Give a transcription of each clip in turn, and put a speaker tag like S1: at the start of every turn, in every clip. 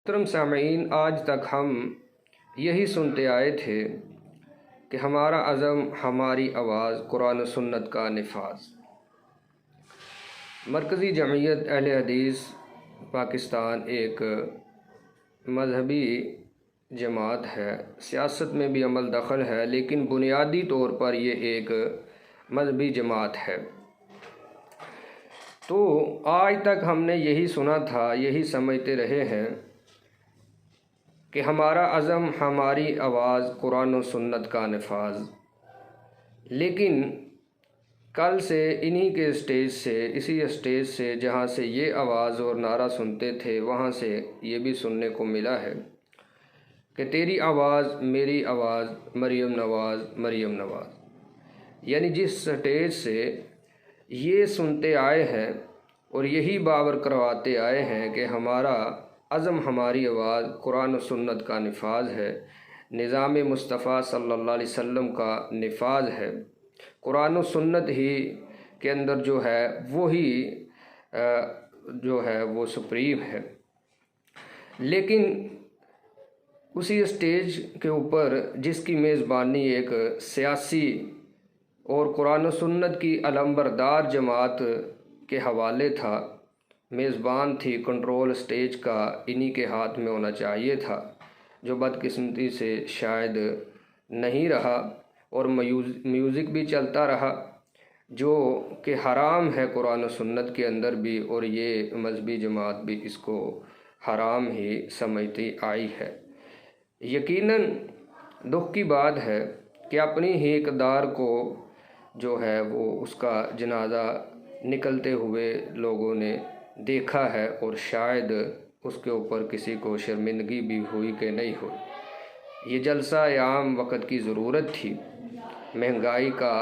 S1: محترم سامعین، آج تک ہم یہی سنتے آئے تھے کہ ہمارا عزم ہماری آواز، قرآن و سنت کا نفاذ۔ مرکزی جمعیت اہل حدیث پاکستان ایک مذہبی جماعت ہے، سیاست میں بھی عمل دخل ہے، لیکن بنیادی طور پر یہ ایک مذہبی جماعت ہے۔ تو آج تک ہم نے یہی سنا تھا، یہی سمجھتے رہے ہیں کہ ہمارا عزم ہماری آواز، قرآن و سنت کا نفاذ۔ لیکن کل سے اسی اسٹیج سے جہاں سے یہ آواز اور نعرہ سنتے تھے، وہاں سے یہ بھی سننے کو ملا ہے کہ تیری آواز میری آواز، مریم نواز مریم نواز۔ یعنی جس اسٹیج سے یہ سنتے آئے ہیں اور یہی باور کرواتے آئے ہیں کہ ہمارا عزم ہماری آواز، قرآن و سنت کا نفاذ ہے، نظام مصطفیٰ صلی اللہ علیہ وسلم کا نفاذ ہے، قرآن و سنت ہی کے اندر جو ہے وہی وہ سپریم ہے۔ لیکن اسی اسٹیج کے اوپر جس کی میزبانی ایک سیاسی اور قرآن و سنت کی علمبردار جماعت کے حوالے تھا، میزبان تھی، کنٹرول اسٹیج کا انہی کے ہاتھ میں ہونا چاہیے تھا، جو بدقسمتی سے شاید نہیں رہا، اور میوزک بھی چلتا رہا جو کہ حرام ہے قرآن و سنت کے اندر بھی، اور یہ مذہبی جماعت بھی اس کو حرام ہی سمجھتی آئی ہے۔ یقیناً دکھ کی بات ہے کہ اپنی ہی اقدار کو جو ہے وہ اس کا جنازہ نکلتے ہوئے لوگوں نے دیکھا ہے، اور شاید اس کے اوپر کسی کو شرمندگی بھی ہوئی کہ نہیں ہوئی۔ یہ جلسہ عام وقت کی ضرورت تھی، مہنگائی کا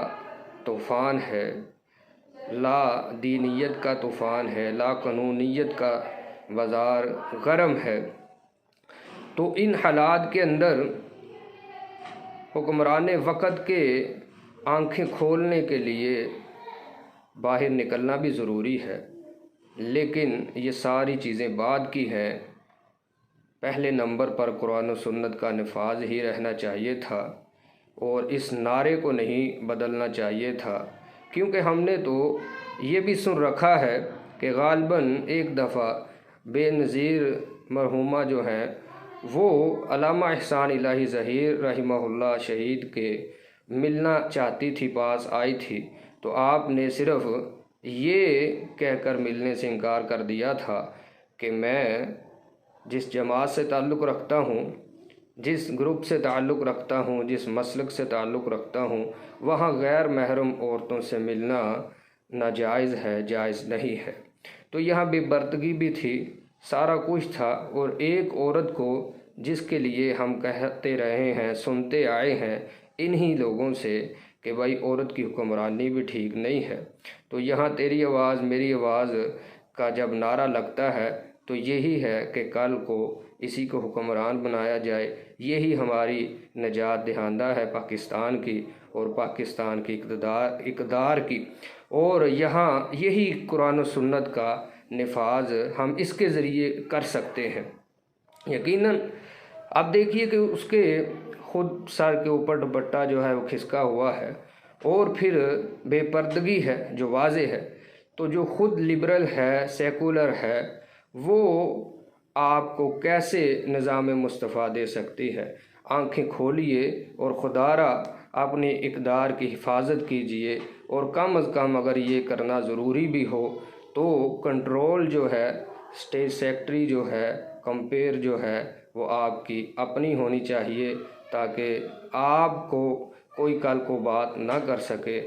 S1: طوفان ہے، لا دینیت کا طوفان ہے، لا قانونیت کا بازار گرم ہے۔ تو ان حالات کے اندر حکمران وقت کے آنکھیں کھولنے کے لیے باہر نکلنا بھی ضروری ہے، لیکن یہ ساری چیزیں بعد کی ہیں۔ پہلے نمبر پر قرآن و سنت کا نفاذ ہی رہنا چاہیے تھا، اور اس نعرے کو نہیں بدلنا چاہیے تھا، کیونکہ ہم نے تو یہ بھی سن رکھا ہے کہ غالباً ایک دفعہ بے نظیر مرحومہ جو ہیں وہ علامہ احسان الہی ظہیر رحمہ اللہ شہید کے ملنا چاہتی تھی، پاس آئی تھی، تو آپ نے صرف یہ کہہ کر ملنے سے انکار کر دیا تھا کہ میں جس جماعت سے تعلق رکھتا ہوں، جس گروپ سے تعلق رکھتا ہوں، جس مسلک سے تعلق رکھتا ہوں، وہاں غیر محرم عورتوں سے ملنا ناجائز ہے، جائز نہیں ہے۔ تو یہاں بے پردگی بھی تھی، سارا کچھ تھا، اور ایک عورت کو جس کے لیے ہم کہتے رہے ہیں، سنتے آئے ہیں انہی لوگوں سے کہ بھائی عورت کی حکمرانی بھی ٹھیک نہیں ہے، تو یہاں تیری آواز میری آواز کا جب نعرہ لگتا ہے تو یہی ہے کہ کل کو اسی کو حکمران بنایا جائے۔ یہی ہماری نجات دہندہ ہے پاکستان کی، اور پاکستان کی اقدار کی، اور یہاں یہی قرآن و سنت کا نفاذ ہم اس کے ذریعے کر سکتے ہیں۔ یقیناً اب دیکھیے کہ اس کے خود سر کے اوپر دوپٹہ جو ہے وہ کھسکا ہوا ہے، اور پھر بے پردگی ہے جو واضح ہے، تو جو خود لبرل ہے، سیکولر ہے، وہ آپ کو کیسے نظام مصطفیٰ دے سکتی ہے؟ آنکھیں کھولیے اور خدا را اپنی اقدار کی حفاظت کیجئے، اور کم از کم اگر یہ کرنا ضروری بھی ہو تو کنٹرول جو ہے، اسٹیٹ سیکٹری جو ہے، کمپیر جو ہے، وہ آپ کی اپنی ہونی چاہیے، تاکہ آپ کو کوئی کل کو بات نہ کر سکے،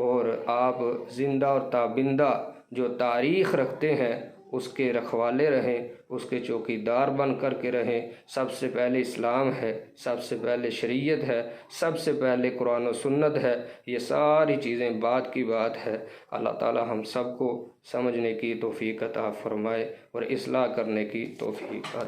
S1: اور آپ زندہ اور تابندہ جو تاریخ رکھتے ہیں اس کے رکھوالے رہیں، اس کے چوکیدار بن کر کے رہیں۔ سب سے پہلے اسلام ہے، سب سے پہلے شریعت ہے، سب سے پہلے قرآن و سنت ہے، یہ ساری چیزیں بعد کی بات ہے۔ اللہ تعالی ہم سب کو سمجھنے کی توفیق عطا فرمائے اور اصلاح کرنے کی توفیق عطا